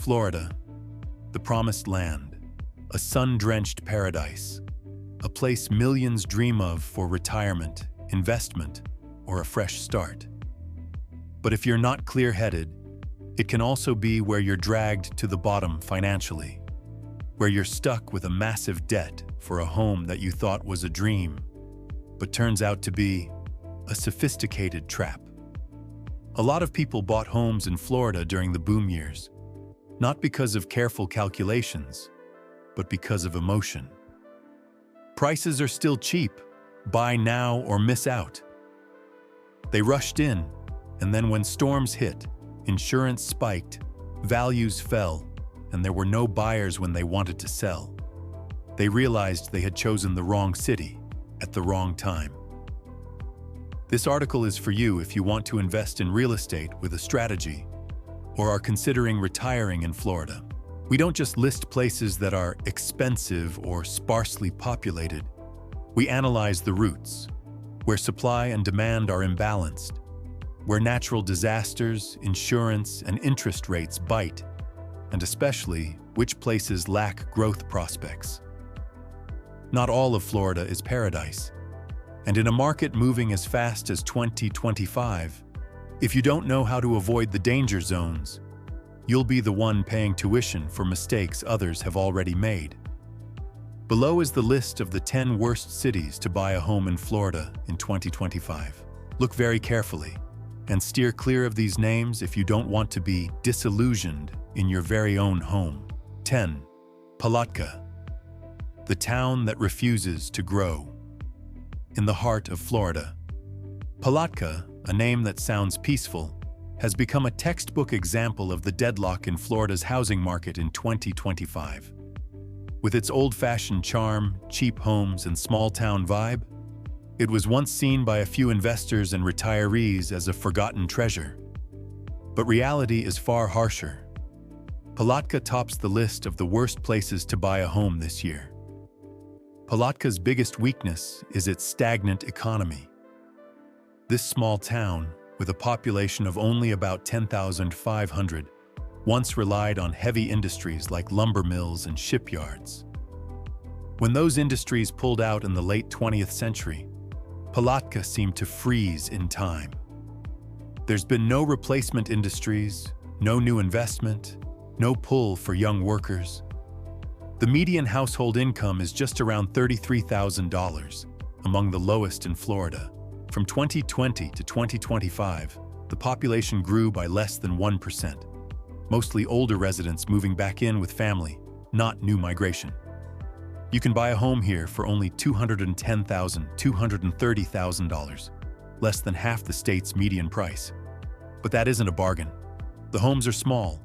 Florida, the promised land, a sun-drenched paradise, a place millions dream of for retirement, investment, or a fresh start. But if you're not clear-headed, it can also be where you're dragged to the bottom financially, where you're stuck with a massive debt for a home that you thought was a dream, but turns out to be a sophisticated trap. A lot of people bought homes in Florida during the boom years, not because of careful calculations, but because of emotion. Prices are still cheap, buy now or miss out. They rushed in, and then when storms hit, insurance spiked, values fell, and there were no buyers when they wanted to sell. They realized they had chosen the wrong city at the wrong time. This article is for you if you want to invest in real estate with a strategy or are considering retiring in Florida. We don't just list places that are expensive or sparsely populated. We analyze the roots, where supply and demand are imbalanced, where natural disasters, insurance, and interest rates bite, and especially which places lack growth prospects. Not all of Florida is paradise, and in a market moving as fast as 2025, if you don't know how to avoid the danger zones, you'll be the one paying tuition for mistakes others have already made. Below is the list of the 10 worst cities to buy a home in Florida in 2025. Look very carefully and steer clear of these names if you don't want to be disillusioned in your very own home. 10. Palatka, the town that refuses to grow. In the heart of Florida, Palatka, a name that sounds peaceful, has become a textbook example of the deadlock in Florida's housing market in 2025. With its old-fashioned charm, cheap homes, and small-town vibe, it was once seen by a few investors and retirees as a forgotten treasure. But reality is far harsher. Palatka tops the list of the worst places to buy a home this year. Palatka's biggest weakness is its stagnant economy. This small town, with a population of only about 10,500, once relied on heavy industries like lumber mills and shipyards. When those industries pulled out in the late 20th century, Palatka seemed to freeze in time. There's been no replacement industries, no new investment, no pull for young workers. The median household income is just around $33,000, among the lowest in Florida. From 2020 to 2025, the population grew by less than 1%, mostly older residents moving back in with family, not new migration. You can buy a home here for only $210,000, $230,000, less than half the state's median price. But that isn't a bargain. The homes are small,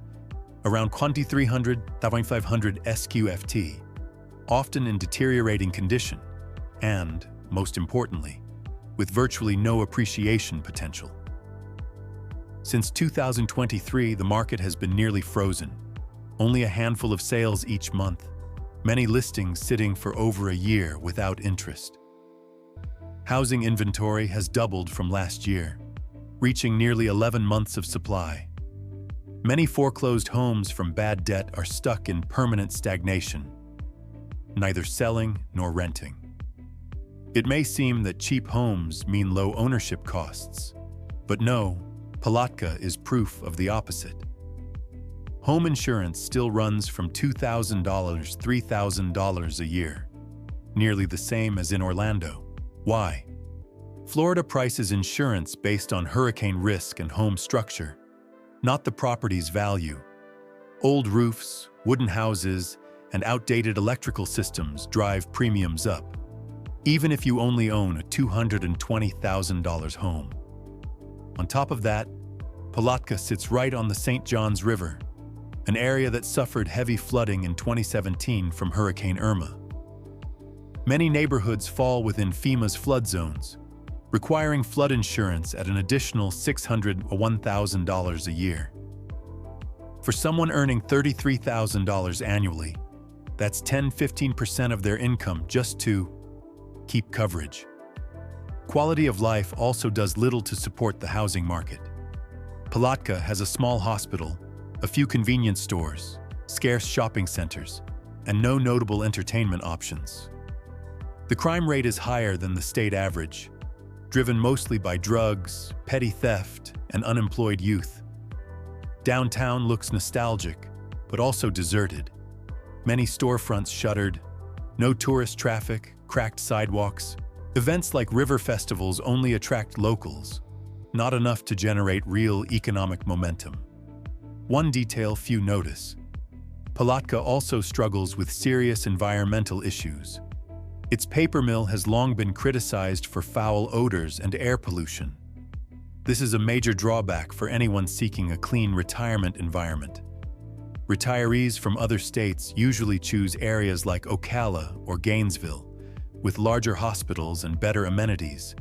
around 2,300 to 2,500 SQFT, often in deteriorating condition, and, most importantly, with virtually no appreciation potential. Since 2023, the market has been nearly frozen. Only a handful of sales each month, many listings sitting for over a year without interest. Housing inventory has doubled from last year, reaching nearly 11 months of supply. Many foreclosed homes from bad debt are stuck in permanent stagnation, neither selling nor renting. It may seem that cheap homes mean low ownership costs, but no, Palatka is proof of the opposite. Home insurance still runs from $2,000, $3,000 a year, nearly the same as in Orlando. Why? Florida prices insurance based on hurricane risk and home structure, not the property's value. Old roofs, wooden houses, and outdated electrical systems drive premiums up, even if you only own a $220,000 home. On top of that, Palatka sits right on the St. Johns River, an area that suffered heavy flooding in 2017 from Hurricane Irma. Many neighborhoods fall within FEMA's flood zones, requiring flood insurance at an additional $600 to $1,000 a year. For someone earning $33,000 annually, that's 10–15% of their income just to keep coverage. Quality of life also does little to support the housing market. Palatka has a small hospital, a few convenience stores, scarce shopping centers, and no notable entertainment options. The crime rate is higher than the state average, driven mostly by drugs, petty theft, and unemployed youth. Downtown looks nostalgic, but also deserted. Many storefronts shuttered, no tourist traffic, cracked sidewalks. Events like river festivals only attract locals, not enough to generate real economic momentum. One detail few notice: Palatka also struggles with serious environmental issues. Its paper mill has long been criticized for foul odors and air pollution. This is a major drawback for anyone seeking a clean retirement environment. Retirees from other states usually choose areas like Ocala or Gainesville, with larger hospitals and better amenities,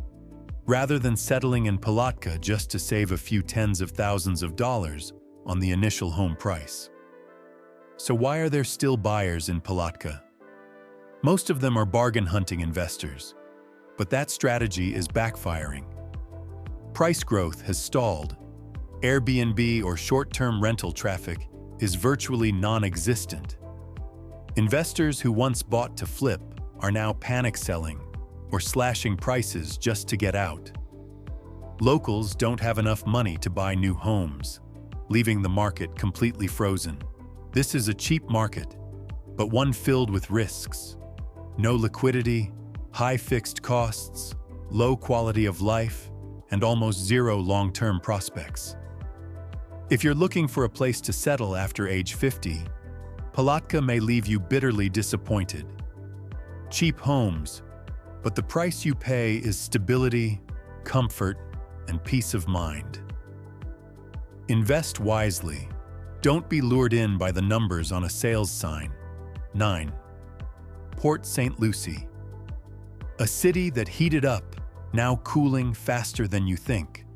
rather than settling in Palatka just to save a few tens of thousands of dollars on the initial home price. So why are there still buyers in Palatka? Most of them are bargain hunting investors, but that strategy is backfiring. Price growth has stalled. Airbnb or short-term rental traffic is virtually non-existent. Investors who once bought to flip are now panic selling or slashing prices just to get out. Locals don't have enough money to buy new homes, leaving the market completely frozen. This is a cheap market, but one filled with risks. No liquidity, high fixed costs, low quality of life, and almost zero long-term prospects. If you're looking for a place to settle after age 50, Palatka may leave you bitterly disappointed. Cheap homes, but the price you pay is stability, comfort, and peace of mind. Invest wisely. Don't be lured in by the numbers on a sales sign. 9. Port St. Lucie. A city that heated up, now cooling faster than you think.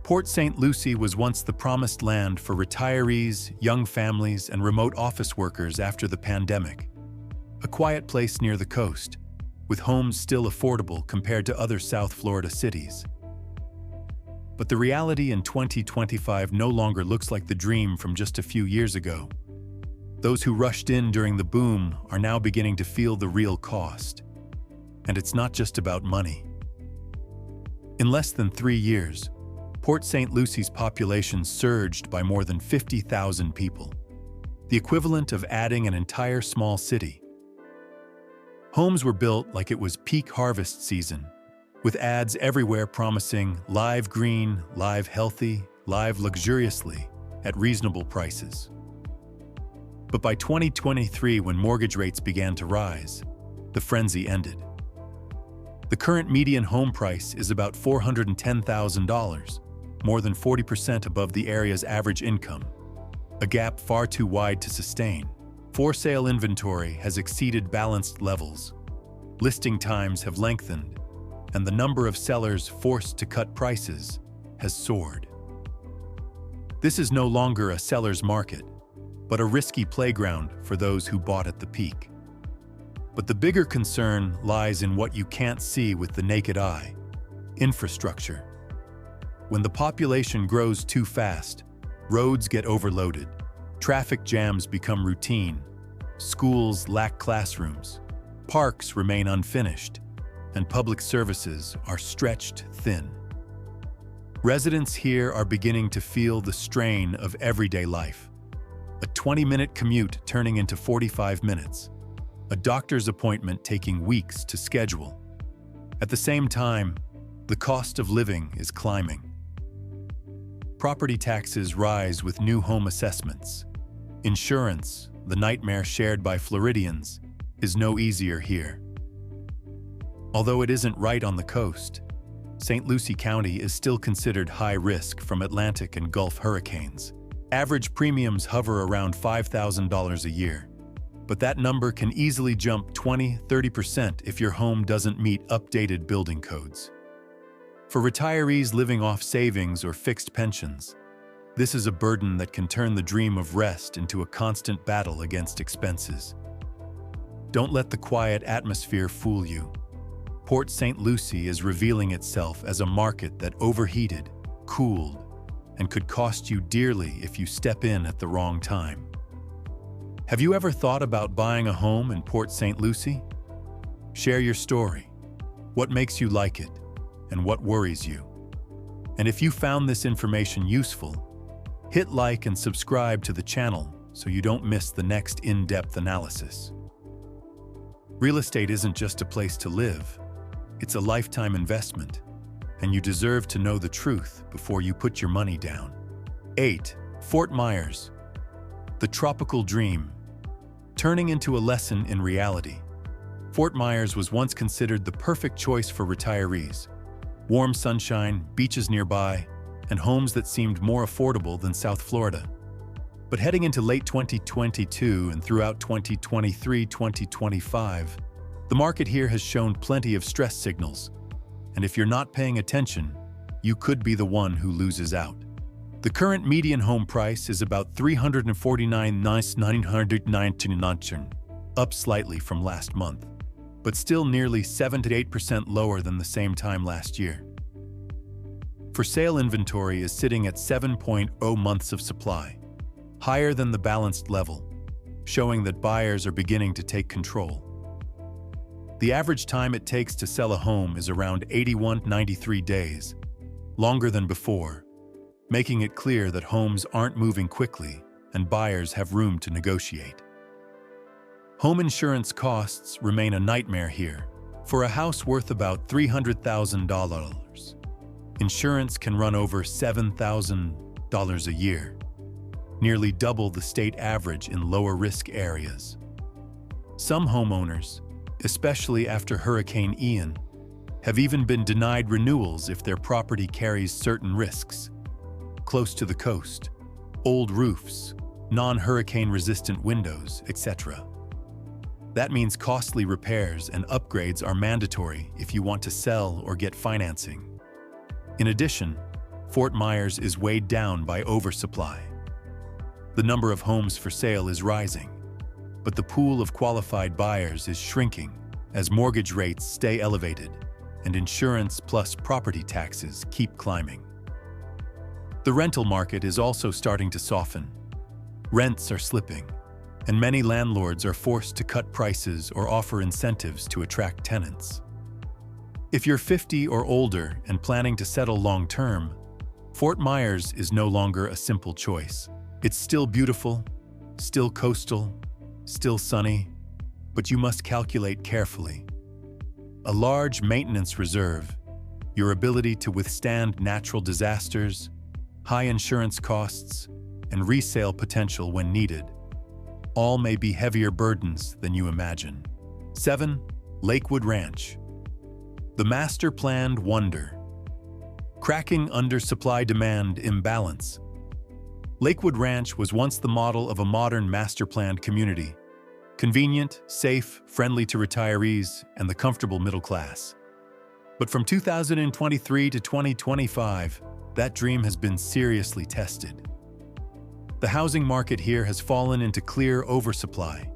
Port St. Lucie was once the promised land for retirees, young families, and remote office workers after the pandemic. A quiet place near the coast, with homes still affordable compared to other South Florida cities. But the reality in 2025 no longer looks like the dream from just a few years ago. Those who rushed in during the boom are now beginning to feel the real cost. And it's not just about money. In less than 3 years, Port St. Lucie's population surged by more than 50,000 people, the equivalent of adding an entire small city. Homes were built like it was peak harvest season, with ads everywhere promising live green, live healthy, live luxuriously at reasonable prices. But by 2023, when mortgage rates began to rise, the frenzy ended. The current median home price is about $410,000, more than 40% above the area's average income, a gap far too wide to sustain. For sale inventory has exceeded balanced levels. Listing times have lengthened, and the number of sellers forced to cut prices has soared. This is no longer a seller's market, but a risky playground for those who bought at the peak. But the bigger concern lies in what you can't see with the naked eye: infrastructure. When the population grows too fast, roads get overloaded, traffic jams become routine, schools lack classrooms, parks remain unfinished, and public services are stretched thin. Residents here are beginning to feel the strain of everyday life. A 20-minute commute turning into 45 minutes. A doctor's appointment taking weeks to schedule. At the same time, the cost of living is climbing. Property taxes rise with new home assessments. Insurance, the nightmare shared by Floridians, is no easier here. Although it isn't right on the coast, St. Lucie County is still considered high risk from Atlantic and Gulf hurricanes. Average premiums hover around $5,000 a year, but that number can easily jump 20–30% if your home doesn't meet updated building codes. For retirees living off savings or fixed pensions, this is a burden that can turn the dream of rest into a constant battle against expenses. Don't let the quiet atmosphere fool you. Port St. Lucie is revealing itself as a market that overheated, cooled, and could cost you dearly if you step in at the wrong time. Have you ever thought about buying a home in Port St. Lucie? Share your story. What makes you like it, and what worries you? And if you found this information useful, hit like and subscribe to the channel so you don't miss the next in-depth analysis. Real estate isn't just a place to live, it's a lifetime investment, and you deserve to know the truth before you put your money down. 8. Fort Myers, the tropical dream, turning into a lesson in reality. Fort Myers was once considered the perfect choice for retirees. Warm sunshine, beaches nearby, and homes that seemed more affordable than South Florida. But heading into late 2022 and throughout 2023-2025, the market here has shown plenty of stress signals. And if you're not paying attention, you could be the one who loses out. The current median home price is about $349,999, up slightly from last month, but still nearly 7 to 8% lower than the same time last year. For sale inventory is sitting at 7.0 months of supply, higher than the balanced level, showing that buyers are beginning to take control. The average time it takes to sell a home is around 81 to 93 days, longer than before, making it clear that homes aren't moving quickly and buyers have room to negotiate. Home insurance costs remain a nightmare here. For a house worth about $300,000, insurance can run over $7,000 a year, nearly double the state average in lower-risk areas. Some homeowners, especially after Hurricane Ian, have even been denied renewals if their property carries certain risks. Close to the coast, old roofs, non-hurricane-resistant windows, etc. That means costly repairs and upgrades are mandatory if you want to sell or get financing. In addition, Fort Myers is weighed down by oversupply. The number of homes for sale is rising, but the pool of qualified buyers is shrinking as mortgage rates stay elevated and insurance plus property taxes keep climbing. The rental market is also starting to soften. Rents are slipping, and many landlords are forced to cut prices or offer incentives to attract tenants. If you're 50 or older and planning to settle long-term, Fort Myers is no longer a simple choice. It's still beautiful, still coastal, still sunny, but you must calculate carefully. A large maintenance reserve, your ability to withstand natural disasters, high insurance costs, and resale potential when needed, all may be heavier burdens than you imagine. 7. Lakewood Ranch, the master-planned wonder. Cracking under supply-demand imbalance. Lakewood Ranch was once the model of a modern master-planned community. Convenient, safe, friendly to retirees, and the comfortable middle class. But from 2023 to 2025, that dream has been seriously tested. The housing market here has fallen into clear oversupply.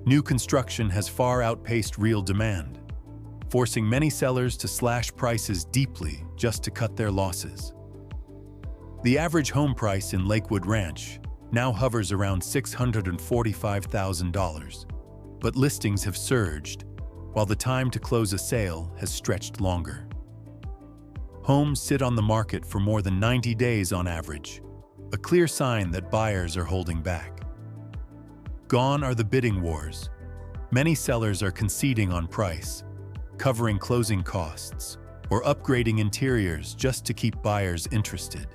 New construction has far outpaced real demand, forcing many sellers to slash prices deeply just to cut their losses. The average home price in Lakewood Ranch now hovers around $645,000, but listings have surged, while the time to close a sale has stretched longer. Homes sit on the market for more than 90 days on average, a clear sign that buyers are holding back. Gone are the bidding wars. Many sellers are conceding on price, covering closing costs, or upgrading interiors just to keep buyers interested.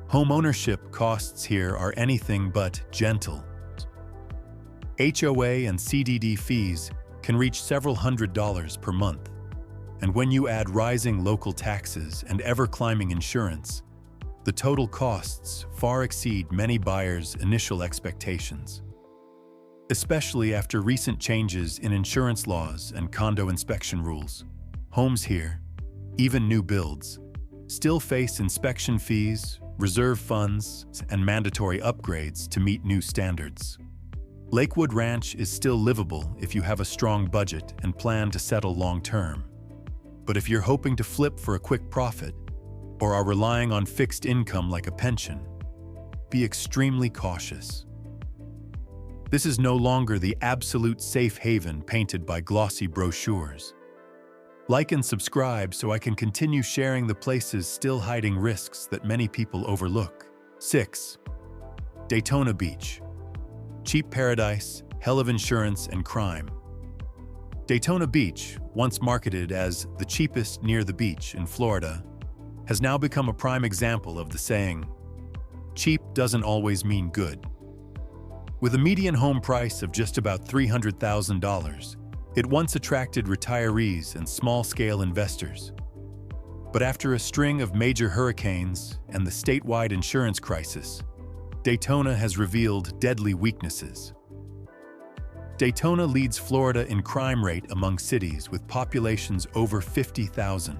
Home ownership costs here are anything but gentle. HOA and CDD fees can reach several $100s per month, and when you add rising local taxes and ever-climbing insurance, the total costs far exceed many buyers' initial expectations. Especially after recent changes in insurance laws and condo inspection rules, homes here, even new builds, still face inspection fees, reserve funds, and mandatory upgrades to meet new standards. Lakewood Ranch is still livable if you have a strong budget and plan to settle long-term. But if you're hoping to flip for a quick profit, or are relying on fixed income like a pension, be extremely cautious. This is no longer the absolute safe haven painted by glossy brochures. Like and subscribe so I can continue sharing the places still hiding risks that many people overlook. 6. Daytona Beach. Cheap paradise, hell of insurance and crime. Daytona Beach, once marketed as the cheapest near the beach in Florida, has now become a prime example of the saying, cheap doesn't always mean good. With a median home price of just about $300,000, it once attracted retirees and small-scale investors. But after a string of major hurricanes and the statewide insurance crisis, Daytona has revealed deadly weaknesses. Daytona leads Florida in crime rate among cities with populations over 50,000,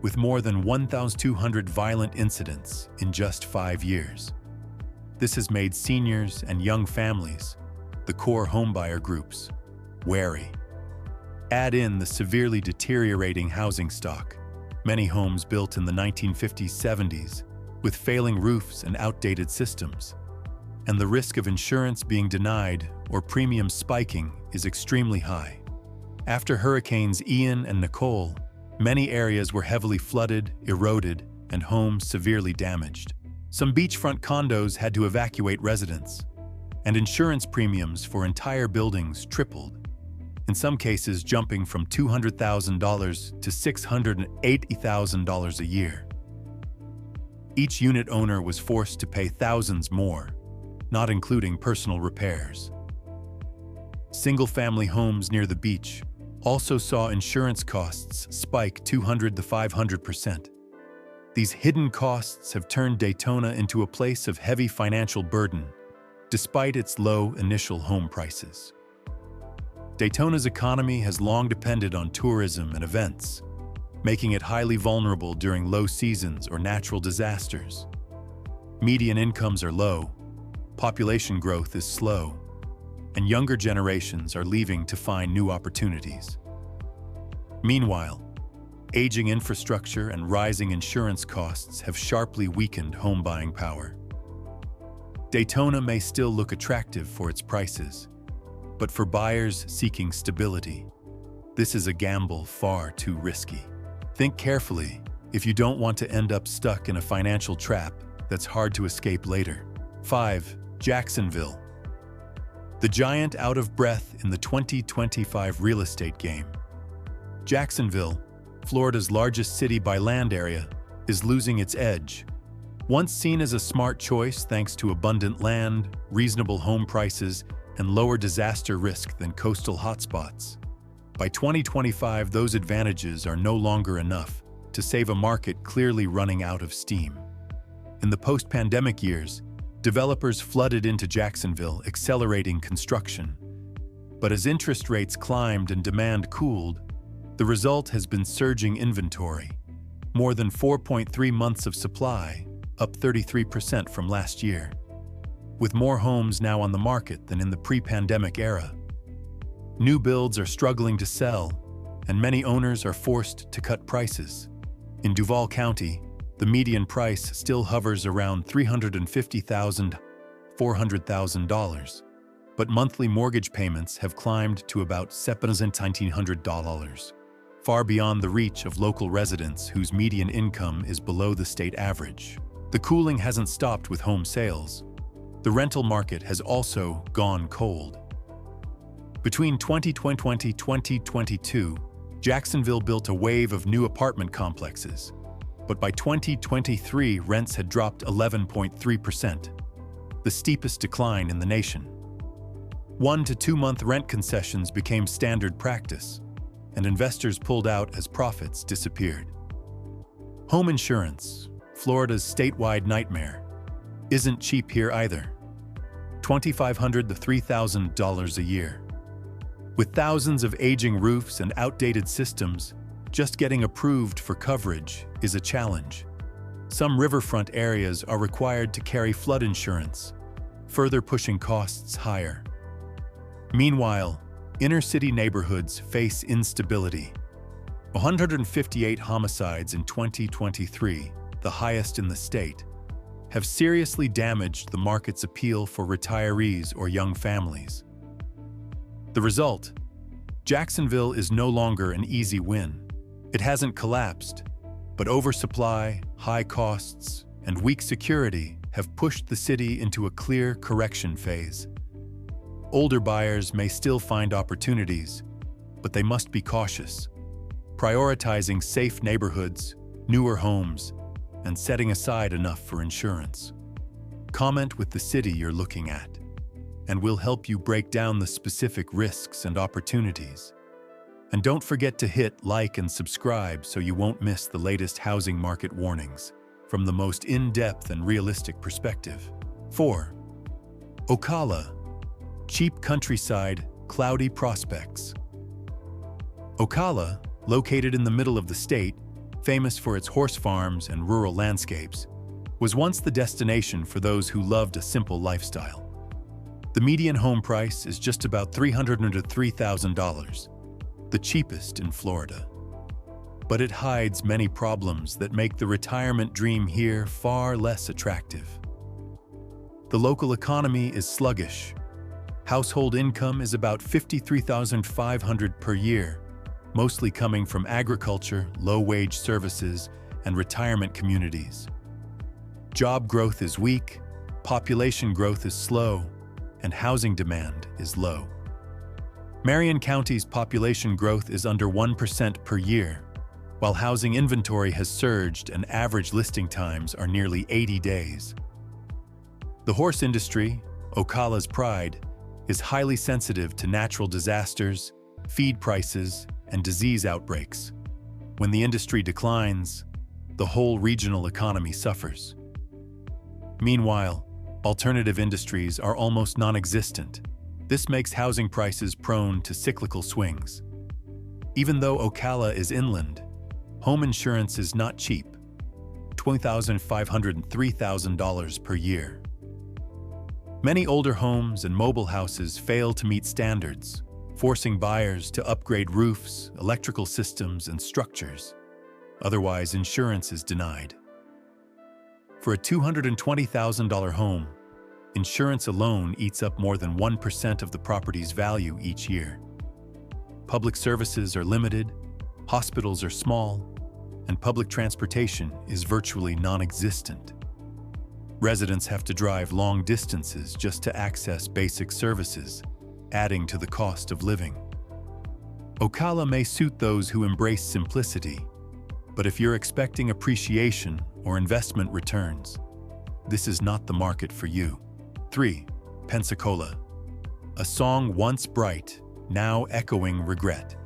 with more than 1,200 violent incidents in just 5 years. This has made seniors and young families, the core homebuyer groups, wary. Add in the severely deteriorating housing stock, many homes built in the 1950s-70s, with failing roofs and outdated systems, and the risk of insurance being denied or premiums spiking is extremely high. After Hurricanes Ian and Nicole, many areas were heavily flooded, eroded, and homes severely damaged. Some beachfront condos had to evacuate residents, and insurance premiums for entire buildings tripled, in some cases jumping from $200,000 to $680,000 a year. Each unit owner was forced to pay thousands more, not including personal repairs. Single-family homes near the beach also saw insurance costs spike 200 to 500%. These hidden costs have turned Daytona into a place of heavy financial burden, despite its low initial home prices. Daytona's economy has long depended on tourism and events, making it highly vulnerable during low seasons or natural disasters. Median incomes are low, population growth is slow, and younger generations are leaving to find new opportunities. Meanwhile, aging infrastructure and rising insurance costs have sharply weakened home buying power. Daytona may still look attractive for its prices, but for buyers seeking stability, this is a gamble far too risky. Think carefully if you don't want to end up stuck in a financial trap that's hard to escape later. 5. Jacksonville. The giant out of breath in the 2025 real estate game. Jacksonville, Florida's largest city by land area, is losing its edge. Once seen as a smart choice thanks to abundant land, reasonable home prices, and lower disaster risk than coastal hotspots, by 2025 those advantages are no longer enough to save a market clearly running out of steam. In the post-pandemic years, developers flooded into Jacksonville, accelerating construction. But as interest rates climbed and demand cooled, the result has been surging inventory. More than 4.3 months of supply, up 33% from last year. With more homes now on the market than in the pre-pandemic era. New builds are struggling to sell, and many owners are forced to cut prices. In Duval County, the median price still hovers around $350,000 to $400,000, but monthly mortgage payments have climbed to about $1,700, far beyond the reach of local residents whose median income is below the state average. The cooling hasn't stopped with home sales. The rental market has also gone cold. Between 2020 and 2022, Jacksonville built a wave of new apartment complexes, but by 2023, rents had dropped 11.3%, the steepest decline in the nation. 1 to 2 month rent concessions became standard practice, and investors pulled out as profits disappeared. Home insurance, Florida's statewide nightmare, isn't cheap here either. $2,500 to $3,000 a year. With thousands of aging roofs and outdated systems, just getting approved for coverage is a challenge. Some riverfront areas are required to carry flood insurance, further pushing costs higher. Meanwhile, inner-city neighborhoods face instability. 158 homicides in 2023 the highest in the state, have seriously damaged the market's appeal for retirees or young families. The result? Jacksonville is no longer an easy win. It hasn't collapsed, but oversupply, high costs, and weak security have pushed the city into a clear correction phase. Older buyers may still find opportunities, but they must be cautious, prioritizing safe neighborhoods, newer homes, and setting aside enough for insurance. Comment with the city you're looking at, and we'll help you break down the specific risks and opportunities. And don't forget to hit like and subscribe so you won't miss the latest housing market warnings from the most in-depth and realistic perspective. 4. Ocala. Cheap countryside, cloudy prospects. Ocala, located in the middle of the state, famous for its horse farms and rural landscapes, was once the destination for those who loved a simple lifestyle. The median home price is just about $303,000, the cheapest in Florida. But it hides many problems that make the retirement dream here far less attractive. The local economy is sluggish. Household income is about $53,500 per year, mostly coming from agriculture, low-wage services, and retirement communities. Job growth is weak, population growth is slow, and housing demand is low. Marion County's population growth is under 1% per year, while housing inventory has surged and average listing times are nearly 80 days. The horse industry, Ocala's pride, is highly sensitive to natural disasters, feed prices, and disease outbreaks. When the industry declines, the whole regional economy suffers. Meanwhile, alternative industries are almost non-existent. This makes housing prices prone to cyclical swings. Even though Ocala is inland, home insurance is not cheap, $20,500 and $3,000 per year. Many older homes and mobile houses fail to meet standards, forcing buyers to upgrade roofs, electrical systems, and structures. Otherwise, insurance is denied. For a $220,000 home, insurance alone eats up more than 1% of the property's value each year. Public services are limited, hospitals are small, and public transportation is virtually non-existent. Residents have to drive long distances just to access basic services, adding to the cost of living. Ocala may suit those who embrace simplicity, but if you're expecting appreciation or investment returns, this is not the market for you. 3. Pensacola. A song once bright, now echoing regret.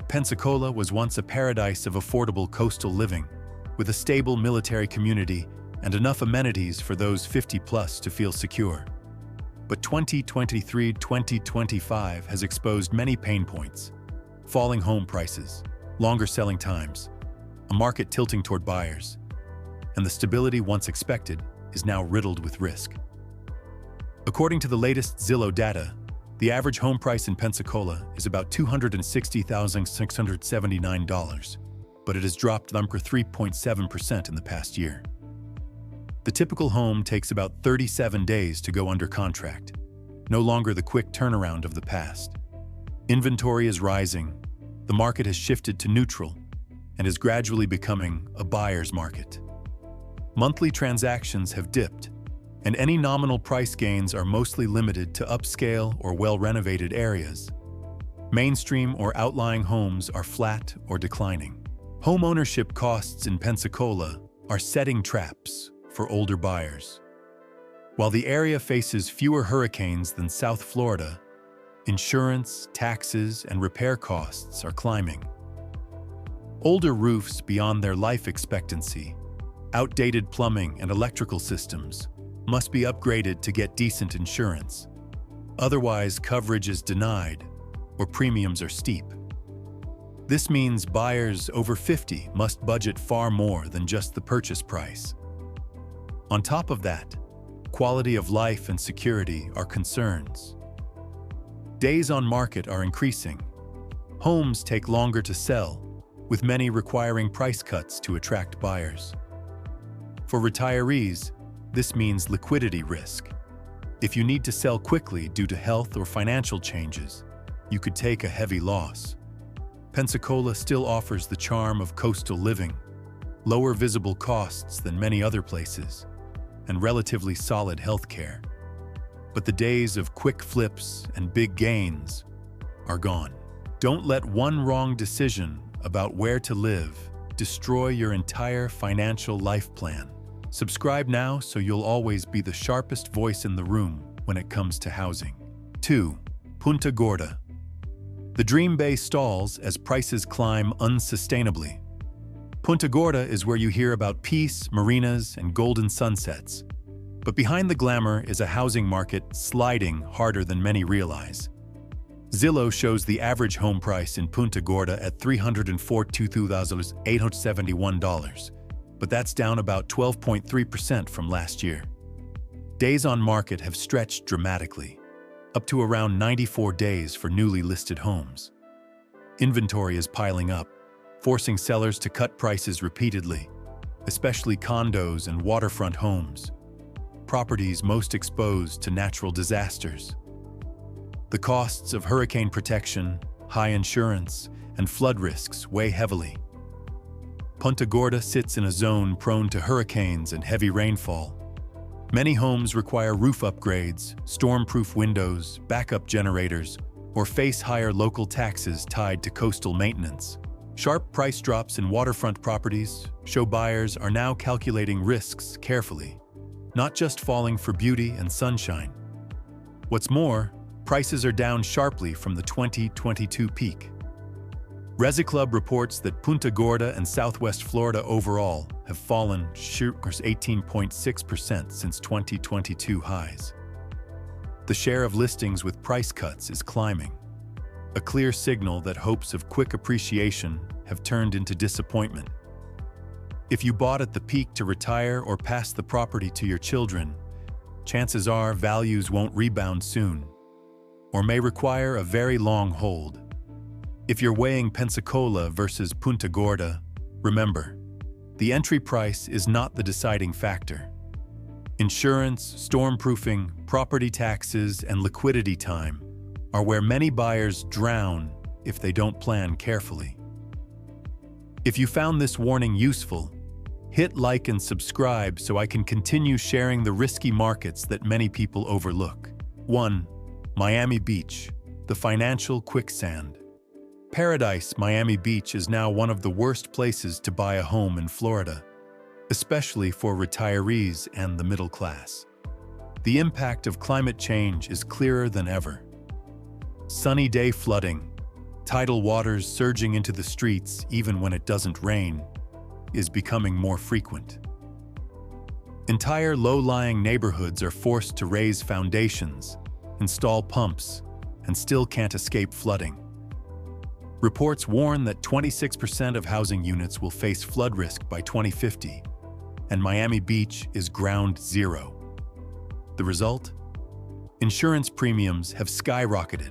Pensacola was once a paradise of affordable coastal living, with a stable military community and enough amenities for those 50-plus to feel secure. But 2023-2025 has exposed many pain points: falling home prices, longer selling times, a market tilting toward buyers, and the stability once expected is now riddled with risk. According to the latest Zillow data, the average home price in Pensacola is about $260,679, but it has dropped 3.7% in the past year. The typical home takes about 37 days to go under contract, no longer the quick turnaround of the past. Inventory is rising, the market has shifted to neutral, and is gradually becoming a buyer's market. Monthly transactions have dipped, and any nominal price gains are mostly limited to upscale or well-renovated areas. Mainstream or outlying homes are flat or declining. Home ownership costs in Pensacola are setting traps for older buyers. While the area faces fewer hurricanes than South Florida, insurance, taxes, and repair costs are climbing. Older roofs beyond their life expectancy, outdated plumbing and electrical systems must be upgraded to get decent insurance. Otherwise, coverage is denied or premiums are steep. This means buyers over 50 must budget far more than just the purchase price. On top of that, quality of life and security are concerns. Days on market are increasing. Homes take longer to sell, with many requiring price cuts to attract buyers. For retirees, this means liquidity risk. If you need to sell quickly due to health or financial changes, you could take a heavy loss. Pensacola still offers the charm of coastal living, lower visible costs than many other places, and relatively solid health care. But the days of quick flips and big gains are gone. Don't let one wrong decision about where to live destroy your entire financial life plan. Subscribe now so you'll always be the sharpest voice in the room when it comes to housing. 2. Punta Gorda. The dream bay stalls as prices climb unsustainably. Punta Gorda is where you hear about peace, marinas, and golden sunsets. But behind the glamour is a housing market sliding harder than many realize. Zillow shows the average home price in Punta Gorda at $342,871, but that's down about 12.3% from last year. Days on market have stretched dramatically, up to around 94 days for newly listed homes. Inventory is piling up, forcing sellers to cut prices repeatedly, especially condos and waterfront homes, properties most exposed to natural disasters. The costs of hurricane protection, high insurance, and flood risks weigh heavily. Punta Gorda sits in a zone prone to hurricanes and heavy rainfall. Many homes require roof upgrades, storm-proof windows, backup generators, or face higher local taxes tied to coastal maintenance. Sharp price drops in waterfront properties show buyers are now calculating risks carefully, not just falling for beauty and sunshine. What's more, prices are down sharply from the 2022 peak. ResiClub reports that Punta Gorda and Southwest Florida overall have fallen 18.6% since 2022 highs. The share of listings with price cuts is climbing, a clear signal that hopes of quick appreciation have turned into disappointment. If you bought at the peak to retire or pass the property to your children, chances are values won't rebound soon, or may require a very long hold. If you're weighing Pensacola versus Punta Gorda, remember, the entry price is not the deciding factor. Insurance, stormproofing, property taxes, and liquidity time are where many buyers drown if they don't plan carefully. If you found this warning useful, hit like and subscribe so I can continue sharing the risky markets that many people overlook. 1. Miami Beach, the financial quicksand. Paradise, Miami Beach is now one of the worst places to buy a home in Florida, especially for retirees and the middle class. The impact of climate change is clearer than ever. Sunny day flooding, tidal waters surging into the streets even when it doesn't rain, is becoming more frequent. Entire low-lying neighborhoods are forced to raise foundations, install pumps, and still can't escape flooding. Reports warn that 26% of housing units will face flood risk by 2050, and Miami Beach is ground zero. The result? Insurance premiums have skyrocketed.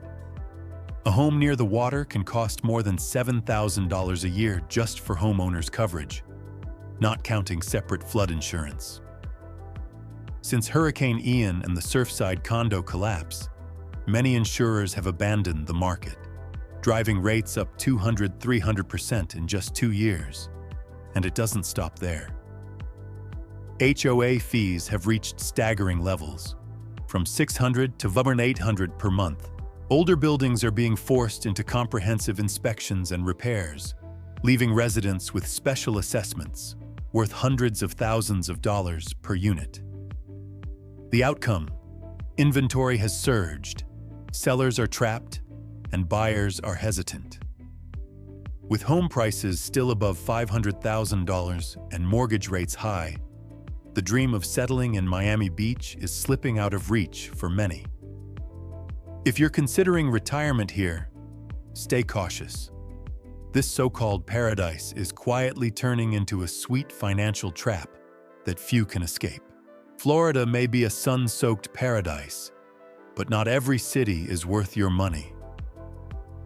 A home near the water can cost more than $7,000 a year just for homeowners coverage, not counting separate flood insurance. Since Hurricane Ian and the Surfside condo collapse, many insurers have abandoned the market, driving rates up 200–300% in just 2 years. And it doesn't stop there. HOA fees have reached staggering levels, from $600 to $800 per month. Older buildings are being forced into comprehensive inspections and repairs, leaving residents with special assessments worth hundreds of thousands of dollars per unit. The outcome: inventory has surged, sellers are trapped, and buyers are hesitant. With home prices still above $500,000 and mortgage rates high, the dream of settling in Miami Beach is slipping out of reach for many. If you're considering retirement here, stay cautious. This so-called paradise is quietly turning into a sweet financial trap that few can escape. Florida may be a sun-soaked paradise, but not every city is worth your money.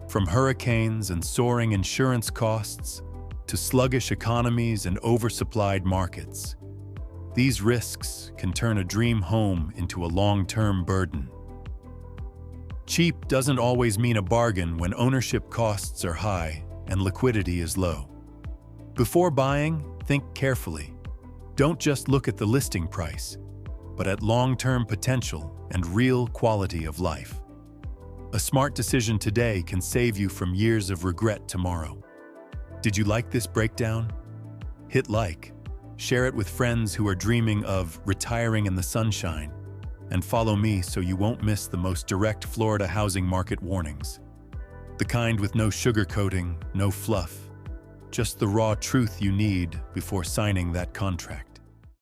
From hurricanes and soaring insurance costs to sluggish economies and oversupplied markets, These risks can turn a dream home into a long-term burden. Cheap doesn't always mean a bargain when ownership costs are high and liquidity is low. Before buying, think carefully. Don't just look at the listing price, but at long-term potential and real quality of life. A smart decision today can save you from years of regret tomorrow. Did you like this breakdown? Hit like, share it with friends who are dreaming of retiring in the sunshine, and follow me so you won't miss the most direct Florida housing market warnings. The kind with no sugarcoating, no fluff, just the raw truth you need before signing that contract.